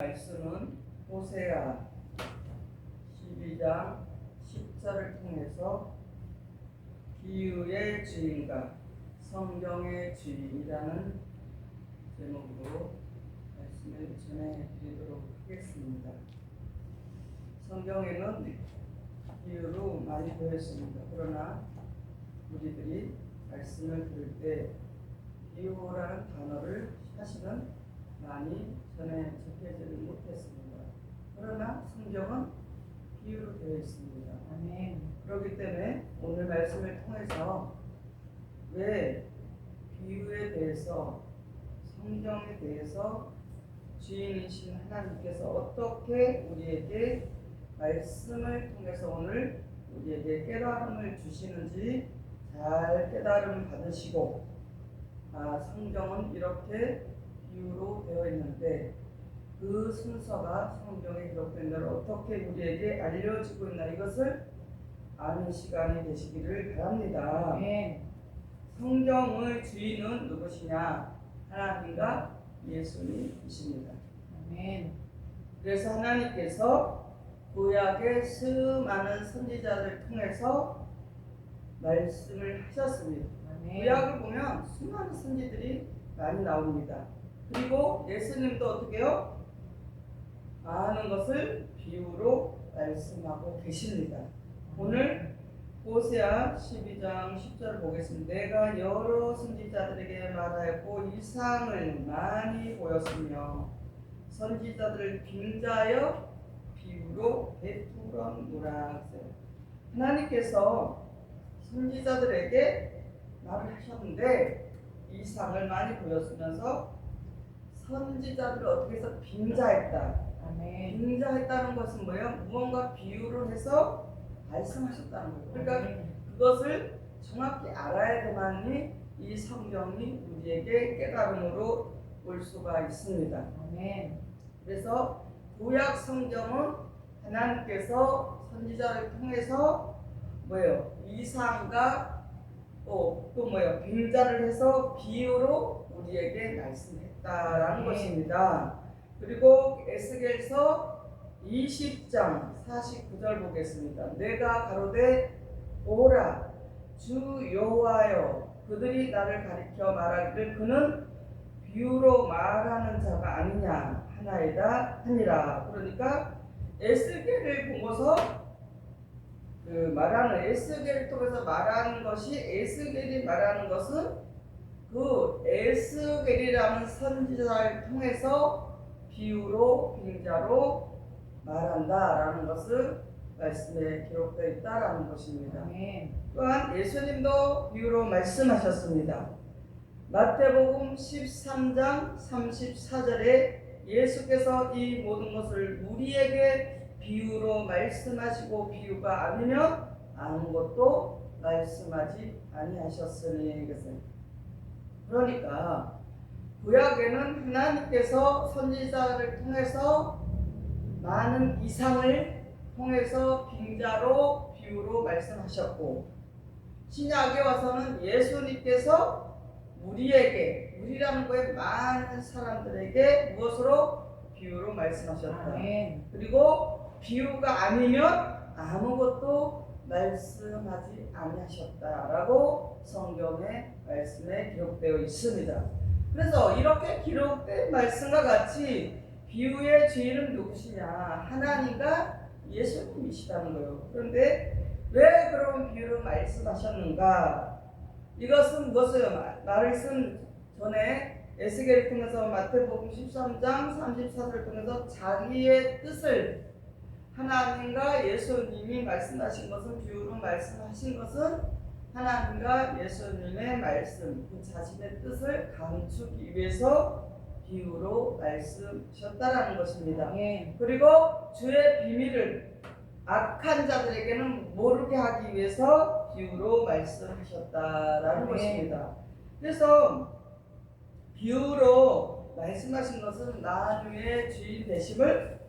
말씀은 호세아 12장 10절을 통해서 비유의 주인과 성경의 주인이라는 제목으로 말씀을 전해드리도록 하겠습니다. 성경에는 비유로 많이 되어 있습니다. 그러나 우리들이 말씀을 들을 때 비유라는 단어를 사실은 많이 전에 접하지를 못했습니다. 그러나 성경은 비유로 되어 있습니다. 아멘. 그렇기 때문에 오늘 말씀을 통해서 왜 비유에 대해서 성경에 대해서 주인이신 하나님께서 어떻게 우리에게 말씀을 통해서 오늘 우리에게 깨달음을 주시는지 잘 깨달음 받으시고 성경은 이렇게 비유로 되어 있는데 그 순서가 성경에 기록된 대로 어떻게 우리에게 알려지고 있나 이것을 아는 시간이 되시기를 바랍니다. 아멘. 성경의 주인은 누구시냐? 하나님과 예수님이십니다. 아멘. 그래서 하나님께서 구약의 수많은 선지자들을 통해서 말씀을 하셨습니다. 아멘. 구약을 보면 수많은 선지들이 많이 나옵니다. 그리고 예수님도 어떻게 해요? 아는 것을 비유로 말씀하고 계십니다. 오늘 호세아 12장 10절을 보겠습니다. 내가 여러 선지자들에게 말하였고 이상을 많이 보였으며 선지자들을 빙자하여 비유로 베풀었노라. 하나님께서 선지자들에게 말을 하셨는데 이상을 많이 보였으면서 선지자들을 어떻게 해서 빙자했다. 아멘. 빙자했다는 것은 뭐예요? 무언가 비유를 해서 말씀하셨다는 거예요. 그러니까 아멘. 그것을 정확히 알아야 되만이 이 성경이 우리에게 깨달음으로 올 수가 있습니다. 아멘. 그래서 구약 성경은 하나님께서 선지자를 통해서 뭐예요? 이상과 또 뭐예요? 빙자를 해서 비유로 우리에게 말씀했다라는 것입니다. 그리고 에스겔서 20장 49절 보겠습니다. 내가 가로되 오라 주 여호와여 그들이 나를 가리켜 말하기를 그는 비유로 말하는 자가 아니냐 하나이다 하니라. 그러니까 에스겔을 보고서 말하는 에스겔을 통해서 말하는 것이 에스겔이 말하는 것은 그 에스겔이라는 선지자를 통해서 비유로 빙자로 말한다라는 것을 말씀에 기록되어 있다라는 것입니다. 아멘. 또한 예수님도 비유로 말씀하셨습니다. 마태복음 13장 34절에 예수께서 이 모든 것을 우리에게 비유로 말씀하시고 비유가 아니면 아무것도 말씀하지 아니하셨으니 이것은 그러니까 구약에는 하나님께서 선지자를 통해서 많은 이상을 통해서 빙자로 비유로 말씀하셨고 신약에 와서는 예수님께서 우리라는 거에 많은 사람들에게 무엇으로 비유로 말씀하셨다. 아멘. 그리고 비유가 아니면 아무것도 말씀하지 아니하셨다라고 성경의 말씀에 기록되어 있습니다. 그래서 이렇게 기록된 말씀과 같이 비유의 주인은 누구시냐? 하나님과 예수님이시다는 거예요. 그런데 왜 그런 비유로 말씀하셨는가? 이것은 무엇이에요? 말씀 전에 에스겔을 통해서 마태복음 13장 34절을 통해서 자기의 뜻을 하나님과 예수님이 말씀하신 것은 비유로 말씀하신 것은 하나님과 예수님의 말씀 그 자신의 뜻을 감추기 위해서 비유로 말씀하셨다라는 것입니다. 아멘. 그리고 주의 비밀을 악한 자들에게는 모르게 하기 위해서 비유로 말씀하셨다라는 아멘. 것입니다. 그래서 비유로 말씀하신 것은 나중에 주인 되심을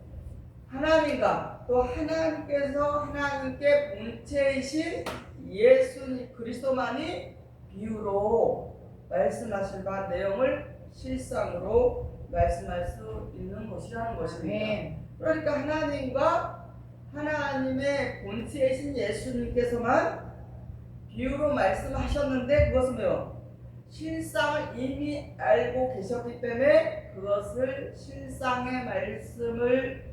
하나님과 또 하나님께서 하나님께 본체이신 예수님 그리스도만이 비유로 말씀하실 바 내용을 실상으로 말씀할 수 있는 것이라는 것입니다. 아멘. 그러니까 하나님과 하나님의 본체이신 예수님께서만 비유로 말씀하셨는데 그것은 뭐요? 실상을 이미 알고 계셨기 때문에 그것을 실상의 말씀을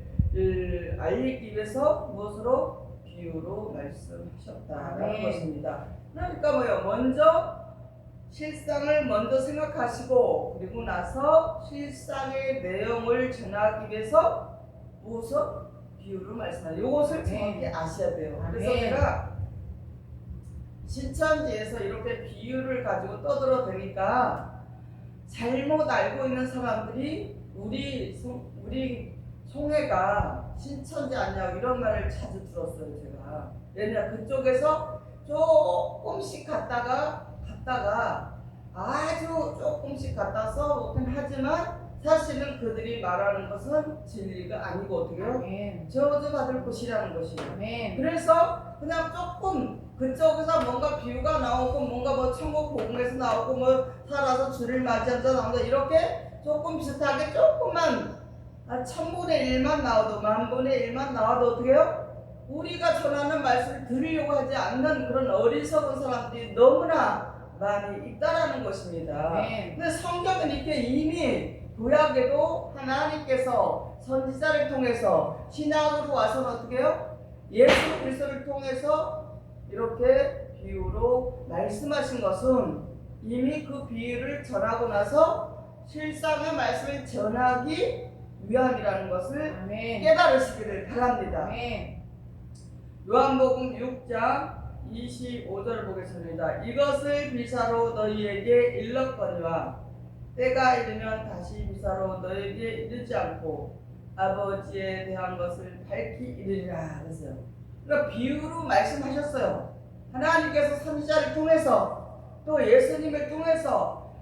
알리기 위해서 무엇으로? 비유로 말씀하셨다라는 아멘. 것입니다. 그러니까 뭐요? 먼저 실상을 먼저 생각하시고 그리고 나서 실상의 내용을 전하기 위해서 무엇을? 비유로 말씀하세요. 이것을 정확히 아셔야 돼요. 그래서 아멘. 제가 신천지에서 이렇게 비유를 가지고 떠들어대니까 잘못 알고 있는 사람들이 우리 송해가 신천지 아니냐고 이런 말을 자주 들었어요. 제가 왜냐 그쪽에서 조금씩 갔다가 아주 조금씩 갔다서 못은 하지만 사실은 그들이 말하는 것은 진리가 아니고 어떻게 해요? 아멘. 저주받을 것이라는 것이에요. 아멘. 그래서 그냥 조금 그쪽에서 뭔가 비유가 나오고 뭔가 뭐 천국 복음에서 나오고 뭐 살아서 주를 맞이한 자 나온다 이렇게 조금 비슷하게 조금만 1000분의 1만 나와도 10,000분의 1만 나와도 어떻게 해요? 우리가 전하는 말씀을 들으려고 하지 않는 그런 어리석은 사람들이 너무나 많이 있다라는 것입니다. 아멘. 근데 성경은 이렇게 이미 구약에도 하나님께서 선지자를 통해서 신약으로 와서는 어떻게 해요? 예수 그리스도를 통해서 이렇게 비유로 말씀하신 것은 이미 그 비유를 전하고 나서 실상의 말씀을 전하기 위함이라는 것을 아멘. 깨달으시기를 바랍니다. 아멘. 요한복음 6장 25절 보겠습니다. 이것을 비사로 너희에게 일렀거니와 때가 이르면 다시 비사로 너희에게 이르지 않고 아버지에 대한 것을 밝히 이르리라 그랬어요. 그러니까 비유로 말씀하셨어요. 하나님께서 선지자를 통해서 또 예수님을 통해서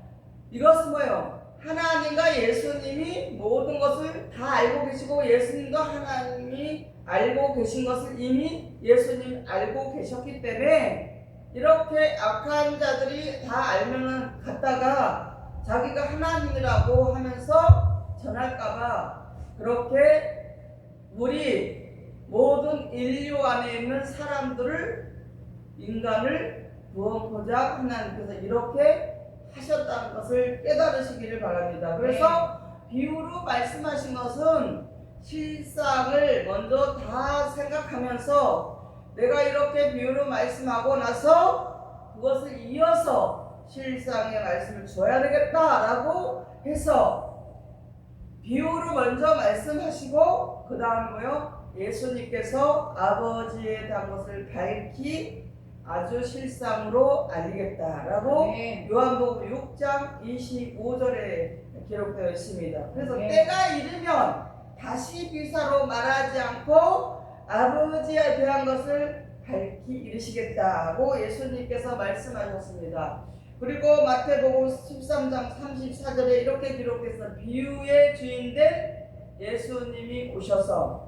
이것은 뭐예요? 하나님과 예수님이 모든 것을 다 알고 계시고 예수님도 하나님이 알고 계신 것을 이미 예수님 알고 계셨기 때문에 이렇게 악한 자들이 다 알면은 갔다가 자기가 하나님이라고 하면서 전할까봐 그렇게 우리 모든 인류 안에 있는 사람들을 인간을 구원하고자 하나님께서 이렇게 하셨다는 것을 깨달으시기를 바랍니다. 그래서 비유로 말씀하신 것은 실상을 먼저 다 생각하면서 내가 이렇게 비유로 말씀하고 나서 그것을 이어서 실상의 말씀을 줘야 되겠다라고 해서 비유로 먼저 말씀하시고 그 다음 뭐요? 예수님께서 아버지에 대한 것을 밝히 아주 실상으로 알리겠다라고 요한복음 6장 25절에 기록되어 있습니다. 그래서 때가 이르면 다시 비사로 말하지 않고 아버지에 대한 것을 밝히 이르시겠다고 예수님께서 말씀하셨습니다. 그리고 마태복음 13장 34절에 이렇게 기록해서 비유의 주인된 예수님이 오셔서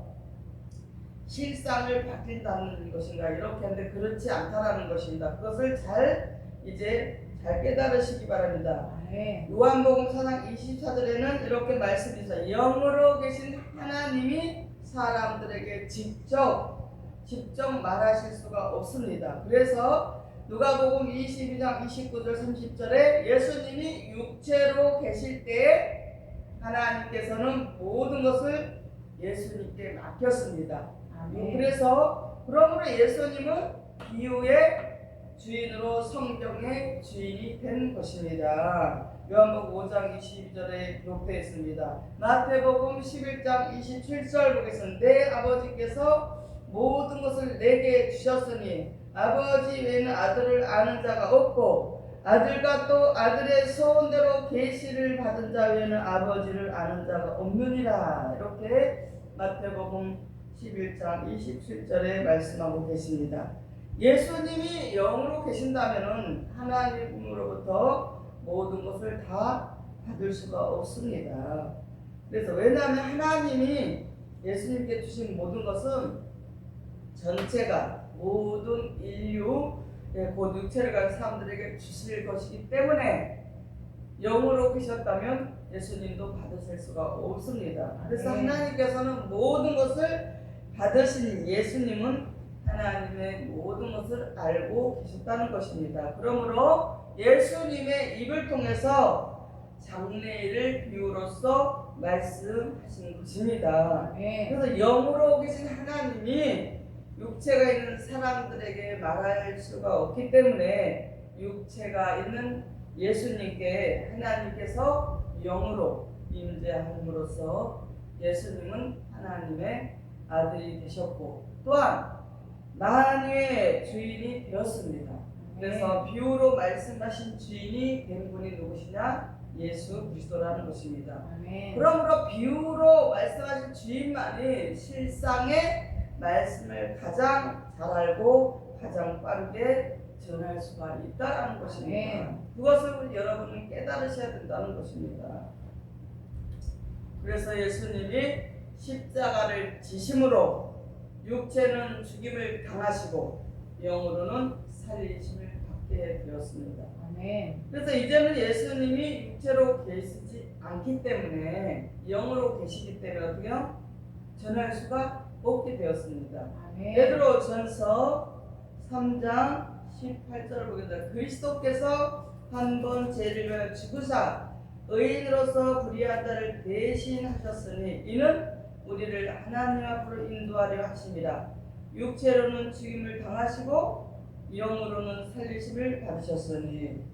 실상을 밝힌다는 것인가 이렇게 하는데 그렇지 않다라는 것입니다. 그것을 잘 깨달으시기 바랍니다. 요한복음 4장 24절에는 이렇게 말씀드리죠. 영으로 계신 하나님이 사람들에게 직접 말하실 수가 없습니다. 그래서 누가복음 22장 29절 30절에 예수님이 육체로 계실 때에 하나님께서는 모든 것을 예수님께 맡겼습니다. 그래서 그러므로 예수님은 비유의 주인으로 성경의 주인이 된 것입니다. 요한복음 5장 22절에 기록되어 있습니다. 마태복음 11장 27절 보겠습니다. 내 아버지께서 모든 것을 내게 주셨으니 아버지 외에는 아들을 아는 자가 없고 아들과 또 아들의 소원대로 계시를 받은 자 외에는 아버지를 아는 자가 없느니라. 이렇게 마태복음 11장 27절에 말씀하고 계십니다. 예수님이 영으로 계신다면은 하나님으로부터 모든 것을 다 받을 수가 없습니다. 그래서 왜냐하면 하나님이 예수님께 주신 모든 것은 전체가 모든 인류 곧 육체를 가진 사람들에게 주실 것이기 때문에 영으로 계셨다면 예수님도 받으실 수가 없습니다. 그래서 하나님께서는 모든 것을 받으신 예수님은 하나님의 모든 것을 알고 계셨다는 것입니다. 그러므로 예수님의 입을 통해서 장래일을 비유로서 말씀하신 것입니다. 그래서 영으로 계신 하나님이 육체가 있는 사람들에게 말할 수가 없기 때문에 육체가 있는 예수님께 하나님께서 영으로 임재함으로써 예수님은 하나님의 아들이 되셨고 또한 만유의 주인이 되었습니다. 그래서 비유로 말씀하신 주인이 된 분이 누구시냐? 예수 그리스도라는 것입니다. 그러므로 비유로 말씀하신 주인만이 실상의 말씀을 가장 잘 알고 가장 빠르게 전할 수가 있다는 것입니다. 그것을 여러분은 깨달으셔야 된다는 것입니다. 그래서 예수님이 십자가를 지심으로 육체는 죽임을 당하시고 영으로는 살리심을 받게 되었습니다. 그래서 이제는 예수님이 육체로 계시지 않기 때문에 영으로 계시기 때문에 어떻게 전할 수가 없게 되었습니다. 베드로 전서 3장 18절을 보겠습니다. 그리스도께서 한 번 죄를 위하여 죽으사 의인으로서 불의한 자를 대신하셨으니 이는 우리를 하나님 앞으로 인도하려 하심이라. 육체로는 죽임을 당하시고 영으로는 살리심을 받으셨으니.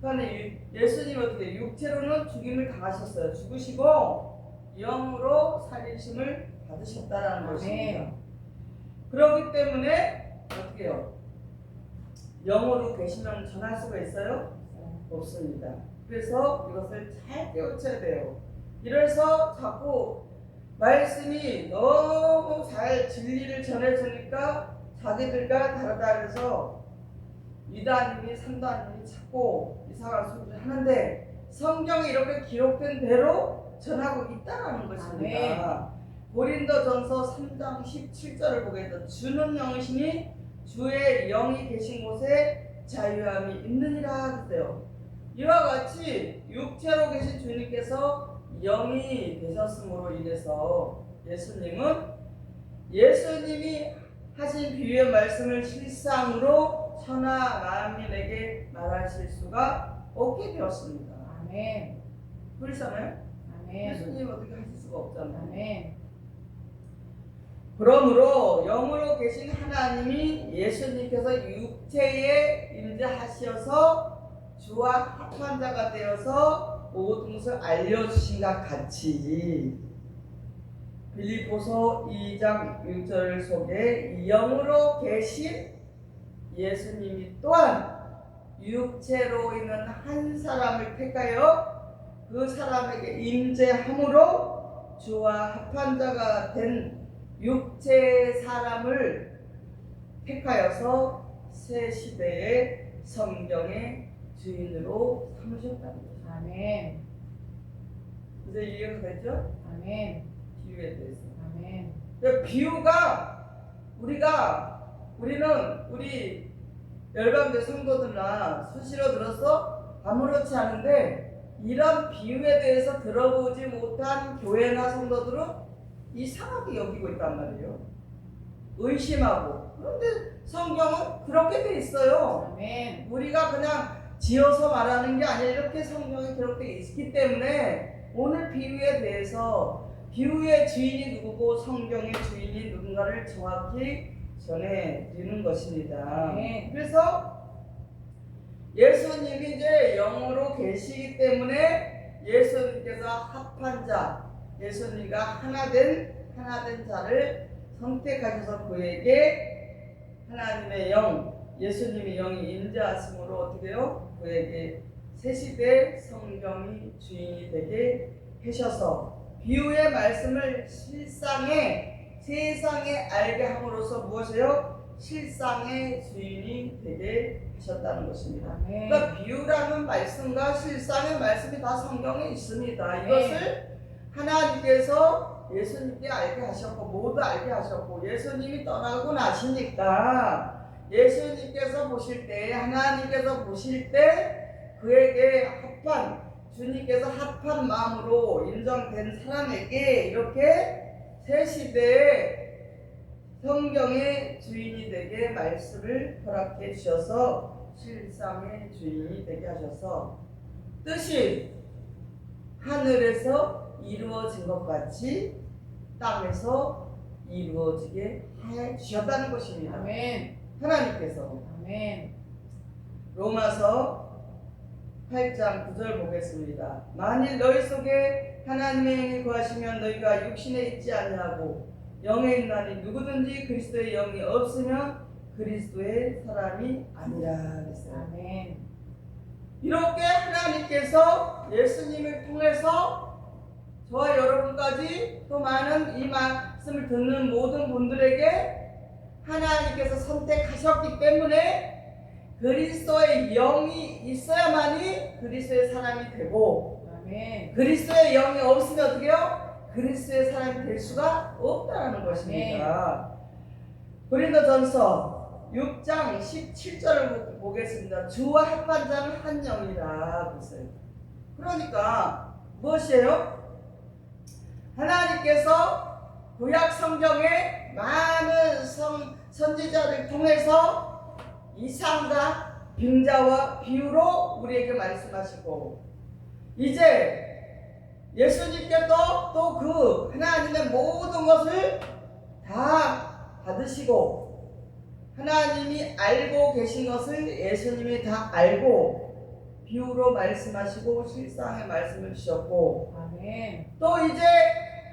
그러니까 예수님 어떻게 육체로는 죽임을 당하셨어요. 죽으시고 영으로 살리심을 받으셨다라는 것입니다. 그렇기 때문에 어떻게 해요? 영으로 계시면 전할 수가 있어요? 없습니다. 그래서 이것을 잘 깨우쳐야 돼요. 이래서 자꾸 말씀이 너무 잘 진리를 전해주니까 자기들과 다르다 그래서 이단이니 삼단이니 자꾸 이상한 소리를 하는데 성경에 이렇게 기록된 대로 전하고 있다는 것입니다. 고린도전서 3장 17절을 보겠습니다. 주는 영이시니 주의 영이 계신 곳에 자유함이 있느니라 그랬어요. 이와 같이 육체로 계신 주님께서 영이 되셨음으로 인해서 예수님이 하신 비유의 말씀을 실상으로 천하 만민에게 말하실 수가 없게 되었습니다. 그렇잖아요? 예수님 어떻게 하실 수가 없잖아요. 그러므로 영으로 계신 하나님이 예수님께서 육체에 임재하셔서 주와 합한 자가 되어서 모든 것을 알려주신 것 같이 빌립보서 2장 6절 속에 영으로 계신 예수님이 또한 육체로 있는 한 사람을 택하여 그 사람에게 임재함으로 주와 합한 자가 된 육체의 사람을 택하여서 새 시대의 성경의 주인으로 삼으셨다는 것입니다. 이제 이해가 됐죠? 비유에 대해서. 비유가 우리 열방교 성도들나 수시로 들어서 아무렇지 않은데 이런 비유에 대해서 들어보지 못한 교회나 성도들은 이상하게 여기고 있단 말이에요. 의심하고. 그런데 성경은 그렇게 돼 있어요. 우리가 그냥 지어서 말하는 게 아니라 이렇게 성경에 기록되어 있기 때문에 오늘 비유에 대해서 비유의 주인이 누구고 성경의 주인이 누군가를 정확히 전해드리는 것입니다. 그래서 예수님이 이제 영으로 계시기 때문에 예수님께서 합한 자, 예수님과 하나된 자를 선택하셔서 그에게 하나님의 영, 예수님의 영이 임재하심으로 어떻게 해요? 그에게 새 시대 성경이 주인이 되게 하셔서 비유의 말씀을 세상에 알게 함으로써 무엇이에요? 실상의 주인이 되게 하셨다는 것입니다. 그러니까 비유라는 말씀과 실상의 말씀이 다 성경에 있습니다. 이것을 하나님께서 예수님께 알게 하셨고 모두 알게 하셨고 예수님이 떠나고 나시니까 예수님께서 보실 때 하나님께서 보실 때 그에게 합한 주님께서 합한 마음으로 인정된 사람에게 이렇게 새 시대에 성경의 주인이 되게 말씀을 허락해 주셔서 실상의 주인이 되게 하셔서 뜻이 하늘에서 이루어진 것 같이 땅에서 이루어지게 해 주셨다는 것입니다. 아멘. 하나님께서. 아멘. 로마서 8장 9절 보겠습니다. 만일 너희 속에 하나님의 영이 거하시면 너희가 육신에 있지 아니하고 영에 있나니 누구든지 그리스도의 영이 없으면 그리스도의 사람이 아니라 그랬어요. 아멘. 이렇게 하나님께서 예수님을 통해서 저와 여러분까지 또 많은 이 말씀을 듣는 모든 분들에게 하나님께서 선택하셨기 때문에 그리스도의 영이 있어야만이 그리스도의 사람이 되고 아멘. 그리스도의 영이 없으면 어떻게 해요? 그리스도의 사람이 될 수가 없다는 것입니다. 고린도전서 6장 17절을 보겠습니다. 주와 합한 자는 한 영이라 그랬어요. 그러니까 무엇이에요? 하나님께서 구약 성경에 많은 선지자를 통해서 이상과 빙자와 비유로 우리에게 말씀하시고 이제 예수님께서 또 그 하나님의 모든 것을 다 받으시고 하나님이 알고 계신 것을 예수님이 다 알고 비유로 말씀하시고 실상의 말씀을 주셨고 아멘. 또 이제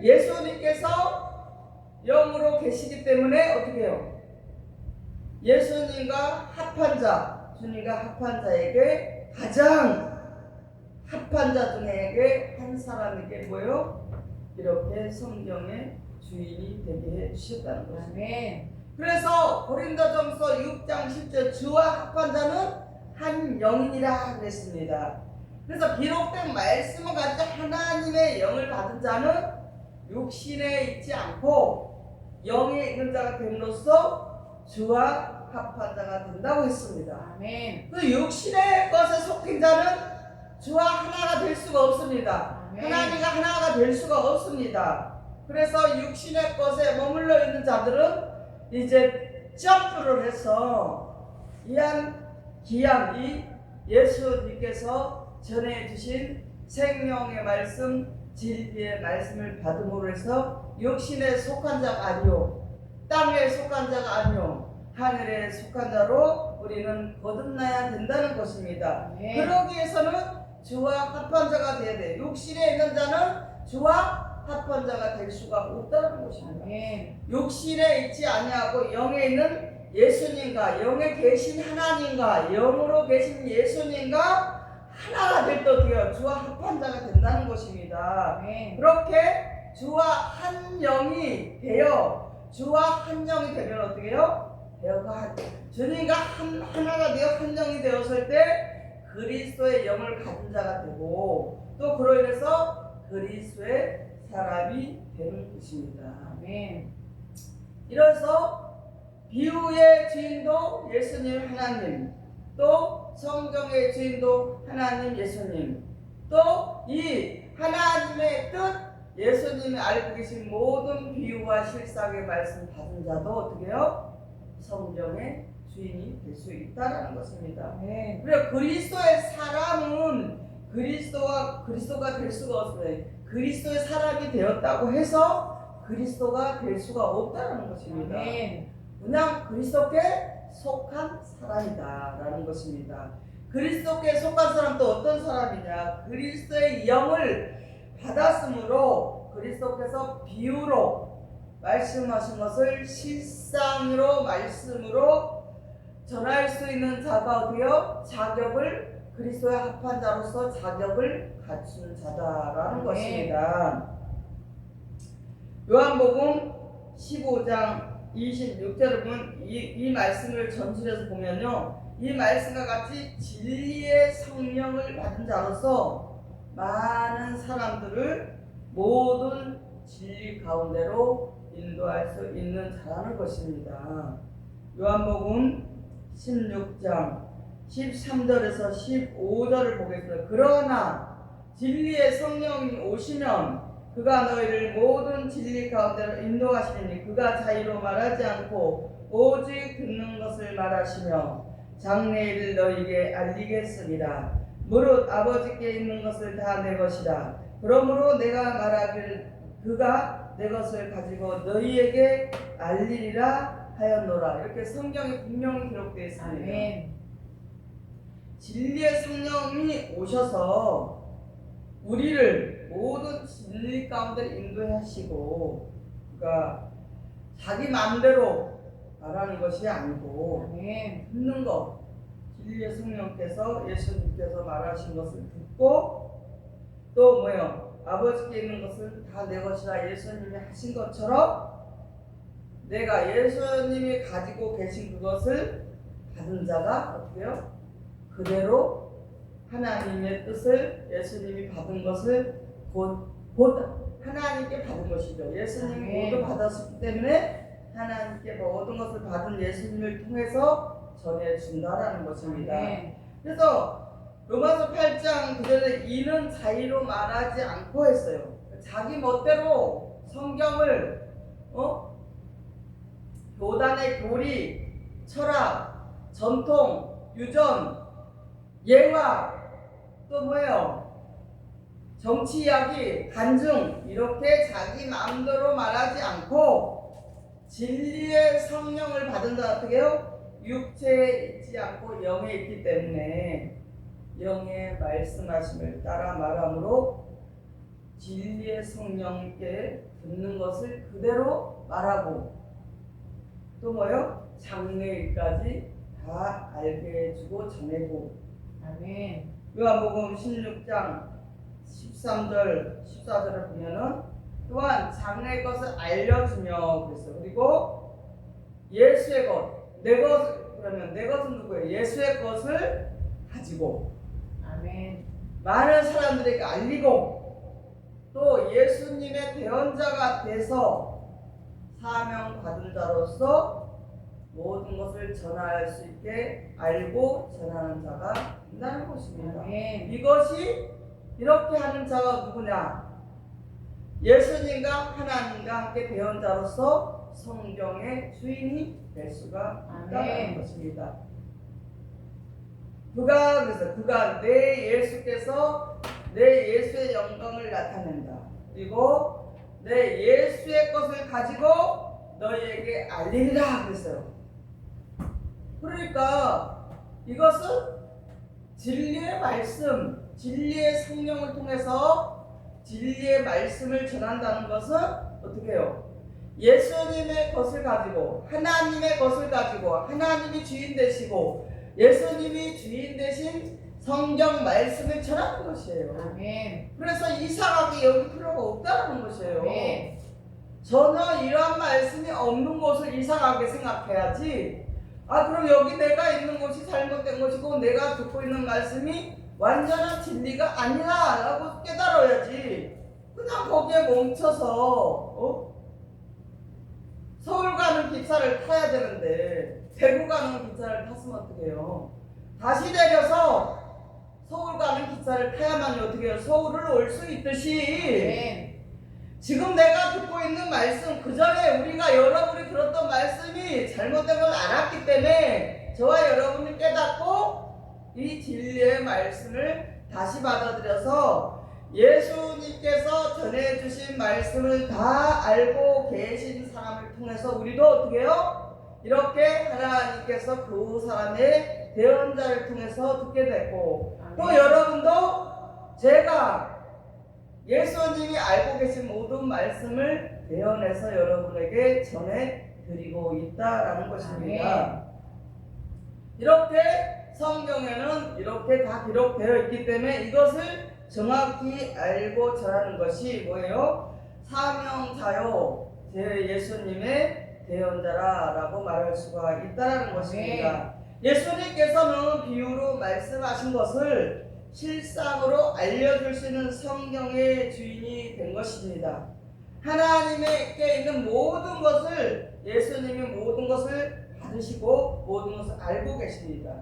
예수님께서 영으로 계시기 때문에 어떻게 해요? 예수님과 합한 자, 주님과 합한 자에게 가장 합한 자 중에게 한 사람에게 뭐예요? 이렇게 성경의 주인이 되게 해주셨다는 것입니다. 아멘. 그래서 고린도전서 6장 10절 주와 합한 자는 한 영이라 그랬습니다. 그래서 기록된 말씀을 가지고 하나님의 영을 받은 자는 육신에 있지 않고 영에 있는 자가 됨으로써 주와 합한 자가 된다고 했습니다. 아멘. 그 육신의 것에 속한 자는 주와 하나가 될 수가 없습니다. 아멘. 하나님과 하나가 될 수가 없습니다. 그래서 육신의 것에 머물러 있는 자들은 이제 점프를 해서 귀한 이 예수님께서 전해주신 생명의 말씀, 진리의 말씀을 받음으로 해서 육신에 속한 자가 아니요, 땅에 속한 자가 아니요, 하늘에 속한 자로 우리는 거듭나야 된다는 것입니다. 네. 그러기 위해서는 주와 합한 자가 되어야 돼. 육신에 있는 자는 주와 합한 자가 될 수가 없다는 것입니다. 아멘. 육신에 있지 아니하고 영에 있는 예수님과 영에 계신 하나님과 영으로 계신 예수님과 하나가 될 때 어떻게 해요? 주와 합한 자가 된다는 것입니다. 아멘. 그렇게 주와 한 영이 되어 주와 한 영이 되면 어떻게 해요? 주님과 하나가 되어 한 영이 되었을 때 그리스도의 영을 가진 자가 되고 또 그로 인해서 그리스도의 사람이 되는 것입니다. 아멘. 이래서 비유의 주인도 예수님 하나님, 또 성경의 주인도 하나님 예수님, 또 이 하나님의 뜻 예수님이 알고 계신 모든 비유와 실상의 말씀 받은 자도 어떻게 해요? 성경의 주인이 될 수 있다는 것입니다. 아멘. 그리고 그리스도의 사람은 그리스도가 될 수가 없어요. 그리스도의 사람이 되었다고 해서 그리스도가 될 수가 없다는 것입니다. 아멘. 그냥 그리스도께 속한 사람이다라는 것입니다. 그리스도께 속한 사람 또 어떤 사람이냐? 그리스도의 영을 받았으므로 그리스도께서 비유로 말씀하신 것을 실상으로 말씀으로 전할 수 있는 자가 어디요? 자격을 그리스도의 합한 자로서 자격을 갖춘 자다라는 것입니다. 요한복음 15장 26절을 보면 이 말씀을 전술해서 보면요, 이 말씀과 같이 진리의 성령을 받은 자로서 많은 사람들을 모든 진리 가운데로 인도할 수 있는 자라는 것입니다. 요한복음 16장 13절에서 15절을 보겠습니다. 그러나 진리의 성령이 오시면 그가 너희를 모든 진리 가운데로 인도하시니 그가 자의로 말하지 않고 오직 듣는 것을 말하시며 장래일을 너희에게 알리겠습니다. 무릇 아버지께 있는 것을 다 내 것이다. 그러므로 내가 말하길 그가 내 것을 가지고 너희에게 알리리라 하였노라. 이렇게 성경에 분명히 기록되어 있습니다. 아멘. 진리의 성령이 오셔서 우리를 모든 진리 가운데 인도하시고 그가 자기 마음대로 말하는 것이 아니고 아멘. 듣는 것, 진리의 성령께서 예수님께서 말하신 것을 듣고 또 뭐요? 아버지께 있는 것을 다 내 것이라 예수님이 하신 것처럼 내가 예수님이 가지고 계신 그것을 받은 자가 어떻게요? 그대로 하나님의 뜻을 예수님이 받은 것을 곧 하나님께 받은 것이죠. 예수님이 모두 받았기 때문에 하나님께 모든 것을 받은 예수님을 통해서 전해준다라는 것입니다. 그래서 로마서 8장 9절에 이는 자의로 말하지 않고 했어요. 자기 멋대로 성경을 교단의 교리, 철학, 전통, 유전, 예화 또 뭐예요? 정치 이야기, 간증 이렇게 자기 마음대로 말하지 않고 진리의 성령을 받은 자 어떻게 해요? 육체에 있지 않고 영에 있기 때문에 영의 말씀하심을 따라 말함으로 진리의 성령께 듣는 것을 그대로 말하고 또 뭐요? 장래일까지 다 알게 해주고 전해고. 아멘. 요한복음 16장 13절 14절을 보면은 또한 장래의 것을 알려주며 그랬어요. 그리고 예수의 것, 내 것, 그러면 내 것은 누구예요? 예수의 것을 가지고 아멘. 많은 사람들에게 알리고 또 예수님의 대언자가 돼서 사명 받은 자로서 모든 것을 전할 수 있게 알고 전하는 자가 된다는 것입니다. 아멘. 이것이 이렇게 하는 자가 누구냐? 예수님과 하나님과 함께 대언자로서 성경의 주인이 될 수가 있다는 것입니다. 그가 내 예수께서 내 예수의 영광을 나타낸다. 그리고 내 예수의 것을 가지고 너희에게 알리리라 그랬어요. 그러니까 이것은 진리의 말씀, 진리의 성령을 통해서 진리의 말씀을 전한다는 것은 어떻게 해요? 예수님의 것을 가지고 하나님의 것을 가지고 하나님이 주인 되시고 예수님이 주인 되신 성경 말씀을 전하는 것이에요. 아멘. 그래서 이상하게 여기 필요가 없다는 것이에요. 아멘. 전혀 이러한 말씀이 없는 것을 이상하게 생각해야지. 그럼 여기 내가 있는 것이 잘못된 것이고 내가 듣고 있는 말씀이 완전한 진리가 아니라 라고 깨달아야지. 그냥 거기에 멈춰서 서울 가는 기차를 타야 되는데 대구 가는 기차를 탔으면 어떡해요? 다시 내려서 서울 가는 기차를 타야만이 어떻게 해요? 서울을 올 수 있듯이 아멘. 지금 내가 듣고 있는 말씀 그 전에 우리가 여러분이 들었던 말씀이 잘못된 걸 알았기 때문에 저와 여러분이 깨닫고 이 진리의 말씀을 다시 받아들여서 예수님께서 전해주신 말씀을 다 알고 계신 사람을 통해서 우리도 어떻게 해요? 이렇게 하나님께서 그 사람의 대언자를 통해서 듣게 됐고 또 여러분도 제가 예수님이 알고 계신 모든 말씀을 대언해서 여러분에게 전해드리고 있다라는 것입니다. 이렇게 성경에는 이렇게 다 기록되어 있기 때문에 이것을 정확히 알고 전하는 것이 뭐예요? 사명자요 제 예수님의 대언자라고 말할 수가 있다는 것입니다. 예수님께서는 비유로 말씀하신 것을 실상으로 알려줄 수 있는 성경의 주인이 된 것입니다. 하나님께 있는 모든 것을 예수님이 모든 것을 받으시고 모든 것을 알고 계십니다.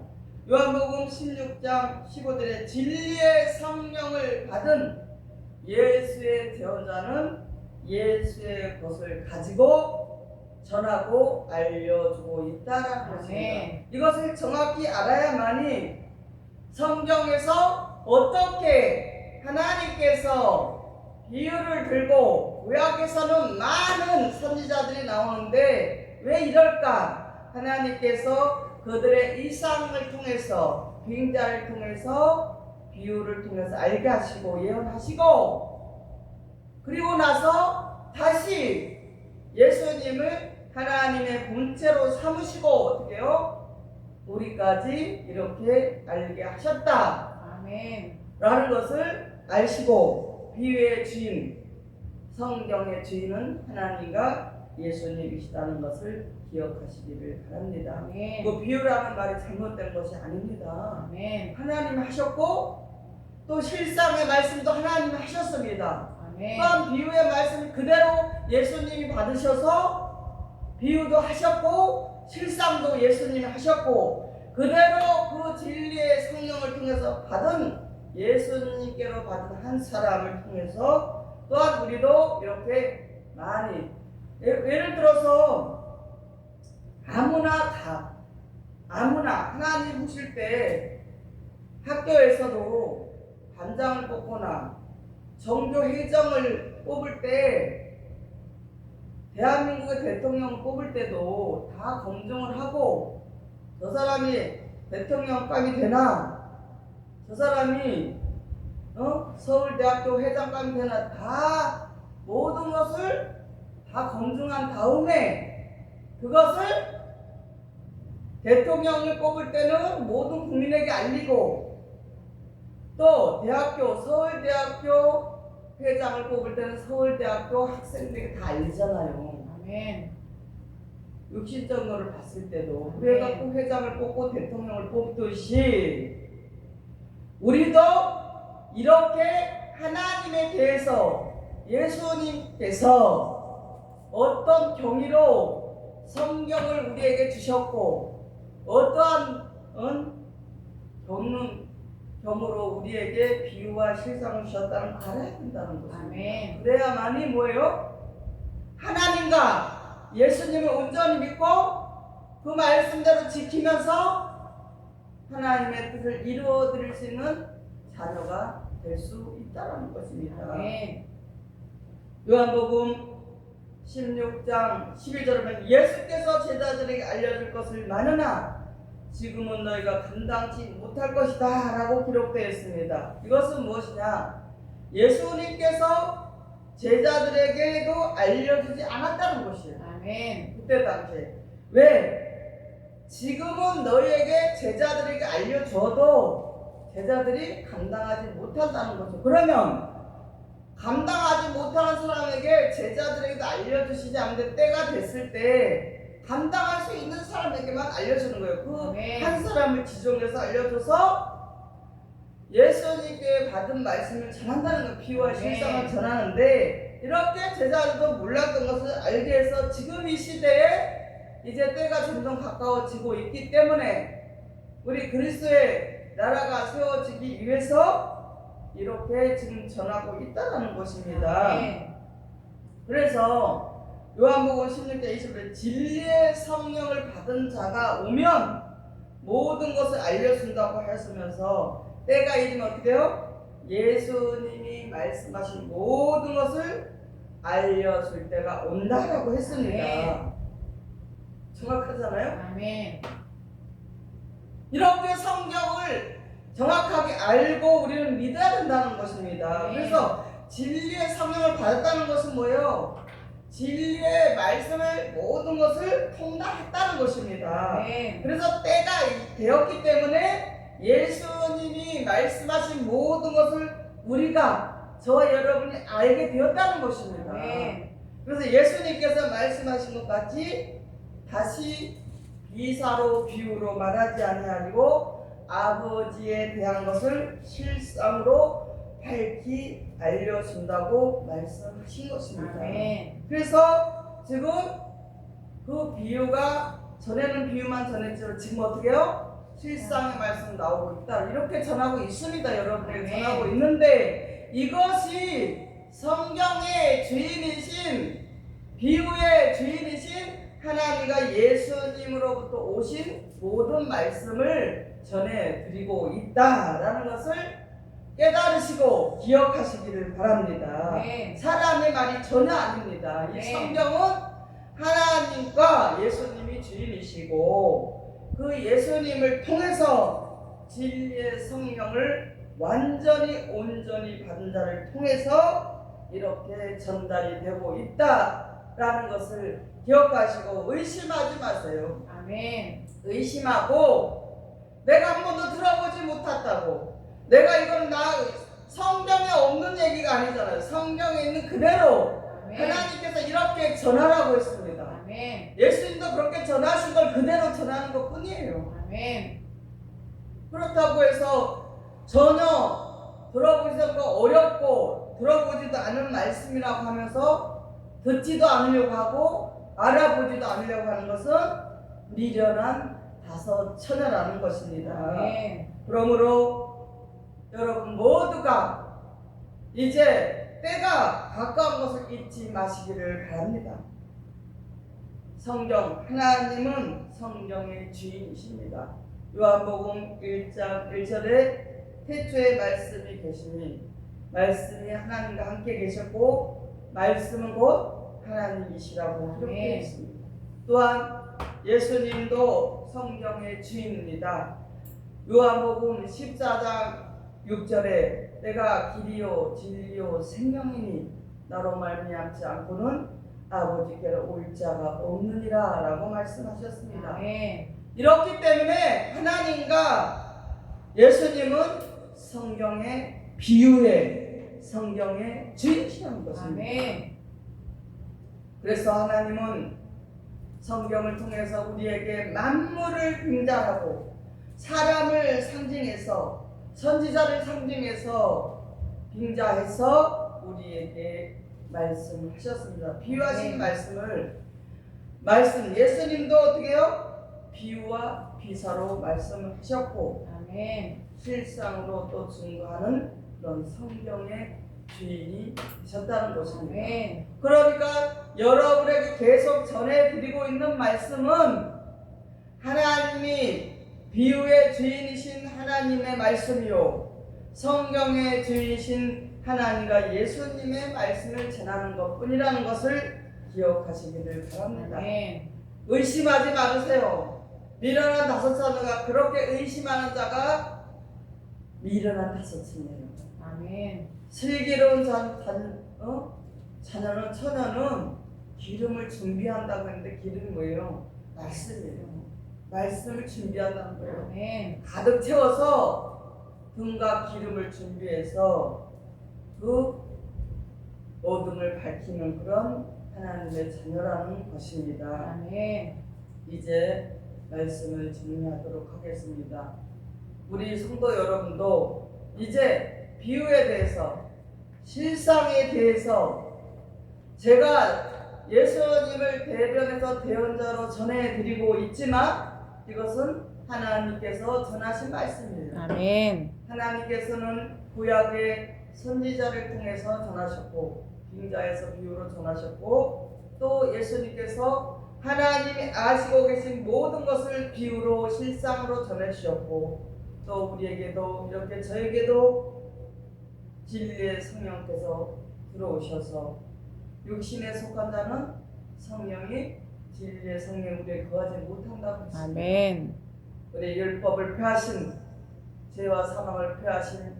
요한복음 16장 15절에 진리의 성령을 받은 예수의 제자는 예수의 것을 가지고 전하고 알려주고 있다라는 것입니다. 이것을 정확히 알아야만이 성경에서 어떻게 하나님께서 비유를 들고 구약에서는 많은 선지자들이 나오는데 왜 이럴까? 하나님께서 그들의 일상을 통해서 빙자를 통해서 비유를 통해서 알게 하시고 예언하시고 그리고 나서 다시 예수님을 하나님의 본체로 삼으시고 어떻게요? 우리까지 이렇게 알게 하셨다 아멘. 라는 것을 아시고 비유의 주인, 성경의 주인은 하나님과 예수님이시다는 것을 기억하시기를 바랍니다. 아멘. 뭐 비유라는 말이 잘못된 것이 아닙니다. 아멘. 하나님 하셨고 또 실상의 말씀도 하나님이 하셨습니다. 아멘. 또한 비유의 말씀 그대로 예수님이 받으셔서 비유도 하셨고 실상도 예수님이 하셨고 그대로 그 진리의 성령을 통해서 받은 예수님께로 받은 한 사람을 통해서 또한 우리도 이렇게 많이 예를 들어서 아무나 하나님 보실 때 학교에서도 반장을 뽑거나 정교회장을 뽑을 때 대한민국의 대통령을 뽑을 때도 다 검증을 하고 저 사람이 대통령감이 되나 저 사람이 서울대학교 회장감이 되나 다 모든 것을 다 검증한 다음에 그것을 대통령을 뽑을 때는 모든 국민에게 알리고 또 대학교 서울대학교 회장을 뽑을 때는 서울대학교 학생들에게 다 알리잖아요. 아멘. 육신적으로를 봤을 때도 그래갖고 회장을 뽑고 대통령을 뽑듯이 우리도 이렇게 하나님에 대해서 예수님께서 어떤 경위로 성경을 우리에게 주셨고 어떠한 경으로 우리에게 비유와 실상을 주셨다는 걸 알아야 된다는 것입니다. 아멘. 그래야만이 뭐예요? 하나님과 예수님을 온전히 믿고 그 말씀대로 지키면서 하나님의 뜻을 이루어 드릴 수 있는 자녀가 될 수 있다는 것입니다. 아멘. 요한복음 16장 11절에 보면 예수께서 제자들에게 알려줄 것을 많으나 지금은 너희가 감당치 못할 것이다 라고 기록되어 있습니다. 이것은 무엇이냐? 예수님께서 제자들에게도 알려주지 않았다는 것이에요. 아멘. 그때 당시에. 왜? 지금은 너희에게 제자들에게 알려줘도 제자들이 감당하지 못한다는 거죠. 그러면 감당하지 못하는 사람에게 제자들에게도 알려주시지 않는데 때가 됐을 때 감당할 수 있는 사람에게만 알려주는 거예요. 그 한 사람을 지정해서 알려줘서 예수님께 받은 말씀을 전한다는 거예요. 비유와 실상을 전하는데 이렇게 제자들도 몰랐던 것을 알게 해서 지금 이 시대에 이제 때가 점점 가까워지고 있기 때문에 우리 그리스도의 나라가 세워지기 위해서 이렇게 지금 전하고 있다는 것입니다. 그래서 요한복음 16장 20절에 진리의 성령을 받은 자가 오면 모든 것을 알려준다고 하시면서 때가 이르면 어떻게 돼요? 예수님이 말씀하신 모든 것을 알려줄 때가 온다라고 했습니다. 정확하잖아요? 아멘. 이렇게 성경을 정확하게 알고 우리는 믿어야 된다는 것입니다. 그래서 진리의 성령을 받았다는 것은 뭐예요? 진리의 말씀을 모든 것을 통달했다는 것입니다. 그래서 때가 되었기 때문에 예수님이 말씀하신 모든 것을 우리가 저와 여러분이 알게 되었다는 것입니다. 그래서 예수님께서 말씀하신 것 같이 다시 비사로 비유로 말하지 아니하고 아버지에 대한 것을 실상으로 밝히 알려준다고 말씀하신 것입니다. 그래서 지금 그 비유가 전에는 비유만 전했지만 지금 어떻게 해요? 실상의 말씀 나오고 있다. 이렇게 전하고 있습니다. 여러분에게 아멘. 전하고 있는데 이것이 성경의 주인이신 비유의 주인이신 하나님과 예수님으로부터 오신 모든 말씀을 전해드리고 있다라는 것을 깨달으시고 기억하시기를 바랍니다. 네. 사람의 말이 전혀 아닙니다. 이 네. 성경은 하나님과 예수님이 주인이시고 그 예수님을 통해서 진리의 성령을 완전히 온전히 받은 자를 통해서 이렇게 전달이 되고 있다라는 것을 기억하시고 의심하지 마세요. 아멘. 의심하고 내가 한 번도 들어보지 못했다고 내가 이건 성경에 없는 얘기가 아니잖아요. 성경에 있는 그대로 아멘. 하나님께서 이렇게 전하라고 했습니다. 아멘. 예수님도 그렇게 전하신 걸 그대로 전하는 것 뿐이에요. 아멘. 그렇다고 해서 전혀 들어보기도 어렵고 들어보지도 않은 말씀이라고 하면서 듣지도 않으려고 하고 알아보지도 않으려고 하는 것은 미련한 다섯처녀라는 것입니다. 아멘. 그러므로 여러분 모두가 이제 때가 가까운 것을 잊지 마시기를 바랍니다. 성경, 하나님은 성경의 주인이십니다. 요한복음 1장 1절에 태초에 말씀이 계시니 말씀이 하나님과 함께 계셨고 말씀은 곧 하나님이시라고 기록되어 네. 있습니다. 또한 예수님도 성경의 주인입니다. 요한복음 14장 6절에 내가 길이요 진리요 생명이니 나로 말미암지 않고는 아버지께로 올 자가 없느니라 라고 말씀하셨습니다. 아멘. 이렇기 때문에 하나님과 예수님은 성경의 비유의 성경의 주인이시라는 것입니다. 아멘. 그래서 하나님은 성경을 통해서 우리에게 만물을 빙자하고 사람을 상징해서 선지자를 상징해서 빙자해서 우리에게 말씀을 하셨습니다. 비유하신 말씀 예수님도 어떻게 해요? 비유와 비사로 말씀을 하셨고 아멘. 실상으로 또 증거하는 그런 성경의 주인이 되셨다는 것입니다. 아멘. 그러니까 여러분에게 계속 전해드리고 있는 말씀은 하나님이 비유의 주인이신 하나님의 말씀이요 성경의 주인이신 하나님과 예수님의 말씀을 전하는 것뿐이라는 것을 기억하시기를 바랍니다. 아멘. 의심하지 말으세요. 미련한 다섯처녀가 그렇게 의심하는 자가 미련한 다섯처녀예요. 아멘. 슬기로운 처녀는 기름을 준비한다고 했는데 기름이 뭐예요? 말씀이에요. 말씀을 준비한다는 거예요. 아멘. 가득 채워서 등과 기름을 준비해서 그 어둠을 밝히는 그런 하나님의 자녀라는 것입니다. 아멘. 이제 말씀을 정리하도록 하겠습니다. 우리 성도 여러분도 이제 비유에 대해서 실상에 대해서 제가 예수님을 대변해서 대언자로 전해드리고 있지만 이것은 하나님께서 전하신 말씀이에요. 아멘. 하나님께서는 구약의 선지자를 통해서 전하셨고 빙자에서 비유로 전하셨고 또 예수님께서 하나님이 아시고 계신 모든 것을 비유로 실상으로 전해주셨고 또 우리에게도 이렇게 저에게도 진리의 성령께서 들어오셔서 육신에 속한 자는 성령이 진리의 성령 우리에 거하지 못한다고 했습니다. 아멘. 우리 율법을 폐하신 죄와 사망을 폐하신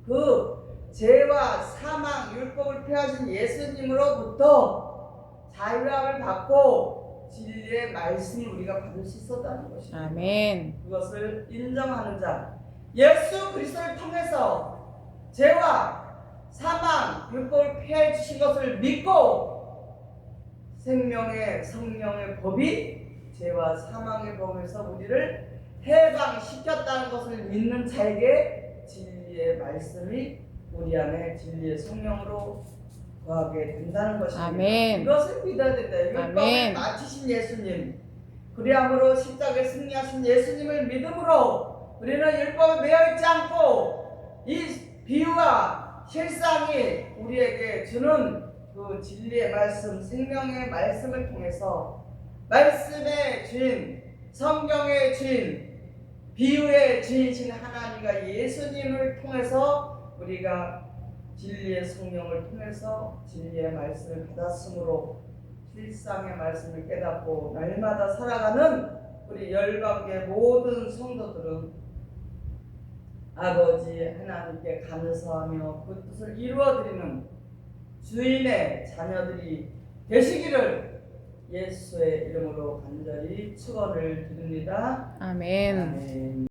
그 죄와 사망 율법을 폐하신 예수님으로부터 자유함을 받고 진리의 말씀을 우리가 받을 수 있었다는 것입니다. 아멘. 그것을 인정하는 자 예수 그리스도를 통해서 죄와 사망 율법을 폐해 주신 것을 믿고 생명의 성령의 법이 죄와 사망의 법에서 우리를 해방시켰다는 것을 믿는 자에게 진리의 말씀이 우리 안에 진리의 성령으로 거하게 된다는 것입니다. 아멘. 이것을 믿어야 된다. 율법을 아멘. 마치신 예수님 그리함으로 십자가에 승리하신 예수님을 믿음으로 우리는 율법에 매여 있지 않고 이 비유와 실상이 우리에게 주는 그 진리의 말씀, 생명의 말씀을 통해서 말씀의 주인, 성경의 주인, 비유의 주인이신 하나님과 예수님을 통해서 우리가 진리의 성령을 통해서 진리의 말씀을 받았으므로 실상의 말씀을 깨닫고 날마다 살아가는 우리 열방계 모든 성도들은 아버지 하나님께 감사하며 그 뜻을 이루어드리는 주인의 자녀들이 되시기를 예수의 이름으로 간절히 축원을 드립니다. 아멘. 아멘.